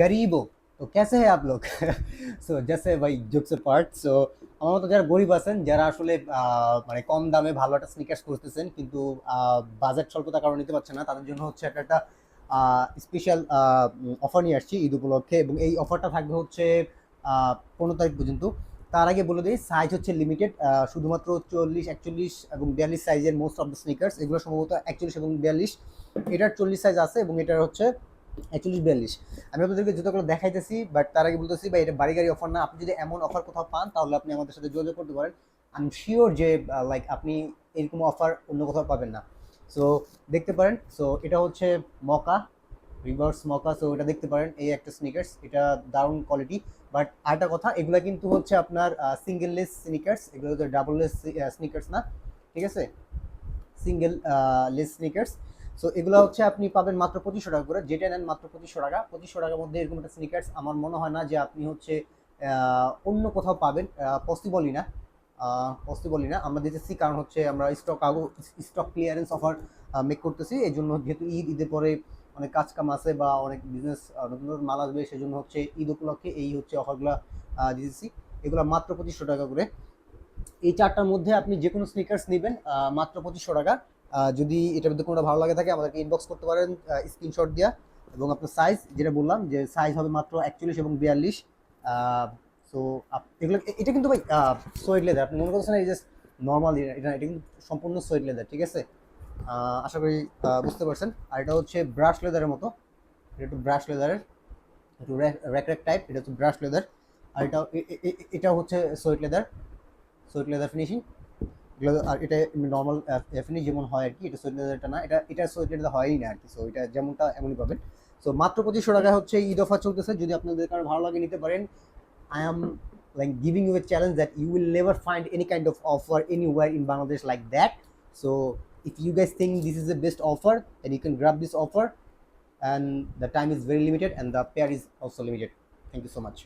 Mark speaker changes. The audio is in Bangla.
Speaker 1: गरीब हो तो कैसे है आप लोग সো জাস্ট ভাই জোকস পার্ট। সো আমার মতো যারা গরিব আছেন, যারা আসলে মানে কম দামে ভালো একটা স্নিকার্স খুঁজতেছেন কিন্তু বাজেট স্বল্পতার কারণে নিতে পারছেন না, তাদের জন্য হচ্ছে একটা স্পেশাল অফার নিয়ে আসছি ঈদ উপলক্ষে। এবং এই অফারটা থাকবে হচ্ছে 15 তারিখ পর্যন্ত। তার আগে বলে দিই, সাইজ হচ্ছে লিমিটেড, শুধুমাত্র 40, 41 এবং 42 সাইজের মোস্ট অফ দ্য স্নিকার্স। এগুলো সম্ভবত 41 এবং 42, এটার 40 সাইজ আছে এবং এটার হচ্ছে 41, 42। আমি আপনাদেরকে জুতোগুলো দেখাইতেছি, বাট তার আগে বলতেছি ভাই এটা বাড়ি গাড়ি অফার না। আপনি যদি এমন অফার কোথাও পান তাহলে আপনি আমাদের সাথে যোগাযোগ করতে পারেন। আই এম শিওর যে লাইক আপনি এরকম অফার অন্য কোথাও পাবেন না। সো দেখতে পারেন। সো এটা হচ্ছে মকা, রিভার্স মকা। সো এটা দেখতে পারেন, এই একটা স্নিকার্স, এটা দারুণ কোয়ালিটি। বাট আরেকটা কথা, এগুলা কিন্তু হচ্ছে আপনার সিঙ্গেল লেস স্নিকার্স, এগুলো হচ্ছে ডাবল লেস স্নিকার্স না, ঠিক আছে? Single less sneakers. সো এগুলো হচ্ছে আপনি পাবেন মাত্র 2500 টাকা করে, যেটা নেন মাত্র 2500 টাকা। 2500 টাকার মধ্যে এরকম একটা স্নিকার্স আমার মনে হয় না যে আপনি হচ্ছে অন্য কোথাও পাবেন, পসিবলই না, পসিবলই না। আমরা দিতেছি কারণ হচ্ছে আমরা স্টক ক্লিয়ারেন্স অফার মেক করতেছি। এই জন্য যেহেতু ঈদের পরে অনেক কাজ কাম আছে বা অনেক বিজনেস নতুন নতুন মাল আসবে, সেজন্য হচ্ছে ঈদ উপলক্ষে এই হচ্ছে অফারগুলো দিতেছি। এগুলো মাত্র 2500 টাকা করে। এই চারটার মধ্যে আপনি যে কোনো স্নিকার্স নেবেন মাত্র 2500 টাকা। যদি এটার মধ্যে কোনোটা ভালো লাগে থাকে আমাদেরকে ইনবক্স করতে পারেন স্ক্রিনশট দিয়া। এবং আপনার সাইজ যেটা বললাম যে সাইজ হবে মাত্র 41 এবং 42। সো এগুলো এটা কিন্তু ভাই সোয়েড লেদার, আপনি মনে করছেন এই জাস্ট নর্মাল, এটা এটা কিন্তু সম্পূর্ণ সোয়েড লেদার, ঠিক আছে? আশা করি বুঝতে পারছেন। আর এটা হচ্ছে ব্রাশ লেদারের মতো, এটা একটু ব্রাশ লেদারের, একটু র্যাক র্যাক টাইপ, এটা হচ্ছে ব্রাশ লেদার। আর এটা হচ্ছে সোয়েড লেদার, সোয়েড লেদার ফিনিশিং। এগুলো আর এটা নর্মাল ফিনিশ যেমন হয় আর কি, এটা সোয়েট লেদারটা না, এটা সোয়েট লেদার হয়ই না আর কি। সো এটা যেমনটা এমনই পাবেন। সো মাত্র 2500 টাকায় হচ্ছে ঈদ অফার চলতেছে, যদি আপনাদের কারো ভালো লাগে নিতে পারেন। I am like giving you a challenge that you will never find any kind of offer anywhere in Bangladesh like that. So if you guys think this is the best offer, then you can grab this offer, and the time is very limited and the pair is also limited. Thank you so much.